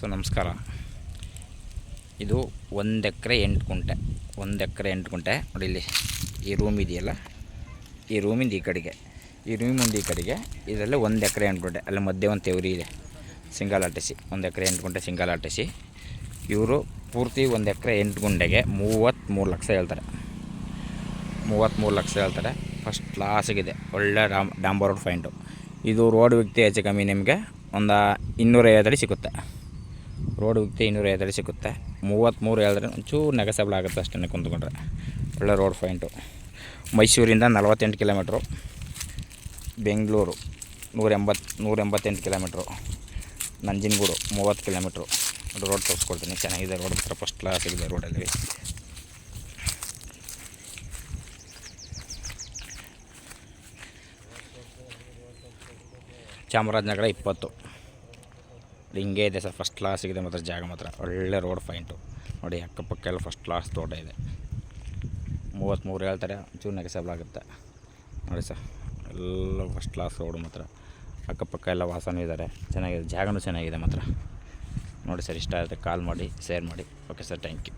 So ನಮಸ್ಕಾರ. ಇದು 1 ಎಕರೆ 8 ಗುಂಟೆ. 1 ಎಕರೆ 8 ಗುಂಟೆ ನೋಡಿ. ಇಲ್ಲಿ ಈ ರೂಮ್ ಇದೆಯಲ್ಲ, ಈ ರೂಮಿಂದ ಈ ಕಡೆಗೆ, ಈ ರೂಮಿಂದ ಈ ಕಡೆಗೆ ಇದರಲ್ಲಿ 1 ಎಕರೆ 8 ಗುಂಟೆ. ಅಲ್ಲಿ ಮಧ್ಯೆ ಒಂದು ತೆವರಿ ಇದೆ, ಸಿಂಗಲ್ ಆರ್ಟಿಸಿ. 1 ಎಕರೆ 8 ಗುಂಟೆ ಸಿಂಗಲ್ ಆರ್ಟಿಸಿ. ಇವರು ಪೂರ್ತಿ 1 ಎಕರೆ 8 ಗುಂಟೆಗೆ 33 ಲಕ್ಷ ಹೇಳ್ತಾರೆ. 33 ಲಕ್ಷ ಹೇಳ್ತಾರೆ. ಫಸ್ಟ್ ಕ್ಲಾಸಿಗಿದೆ, ಒಳ್ಳೆ ಡಾಂಬರ್ ರೋಡ್ ಫೈಂಟು. ಇದು ರೋಡ್ ವ್ಯಕ್ತಿ ಹೆಚ್ಚು ಕಮ್ಮಿ ನಿಮಗೆ ಒಂದು 250 ಅಡಿ ಸಿಗುತ್ತೆ. ರೋಡ್ ವ್ಯಕ್ತಿ 250 ಅಡಿ ಸಿಗುತ್ತೆ. 33 ಹೇಳಿದ್ರೆ ಒಂಚೂರು ನೆಗೆಸಬಲ್ ಆಗುತ್ತೆ ಅಷ್ಟೇ ಕುಂತ್ಕೊಂಡ್ರೆ. ಒಳ್ಳೆ ರೋಡ್ ಫೈಂಟು. ಮೈಸೂರಿಂದ 48 kilometre, Bengaluru 188 kilometre, Nanjangud 30 kilometre. Road ತೋರಿಸ್ಕೊಡ್ತೀನಿ, ಚೆನ್ನಾಗಿದೆ ರೋಡ್. ಹತ್ರ ಫಸ್ಟ್ ಕ್ಲಾಸ್ ಆಗಿದೆ ರೋಡಲ್ಲಿ. ಚಾಮರಾಜನಗರ 20 ಹಿಂಗೆ ಇದೆ ಸರ್. ಫಸ್ಟ್ ಕ್ಲಾಸ್ ಇದೆ ಮಾತ್ರ ಜಾಗ, ಮಾತ್ರ ಒಳ್ಳೆ ರೋಡ್ ಫೈಂಟು ನೋಡಿ. ಅಕ್ಕಪಕ್ಕ ಎಲ್ಲ ಫಸ್ಟ್ ಕ್ಲಾಸ್ ತೋಟ ಇದೆ. 33 ಹೇಳ್ತಾರೆ, ಒಂಚೂರು ನೆಗೆಸಬಲ್ ಆಗುತ್ತೆ ನೋಡಿ ಸರ್. ಎಲ್ಲ ಫಸ್ಟ್ ಕ್ಲಾಸ್ ರೋಡು ಮಾತ್ರ. ಅಕ್ಕಪಕ್ಕ ಎಲ್ಲ ವಾಸನೂ ಇದ್ದಾರೆ, ಚೆನ್ನಾಗಿದೆ ಜಾಗನೂ ಚೆನ್ನಾಗಿದೆ ಮಾತ್ರ ನೋಡಿ ಸರ್. ಇಷ್ಟ ಆಗುತ್ತೆ ಕಾಲ್ ಮಾಡಿ, ಶೇರ್ ಮಾಡಿ. Okay sir, thank you.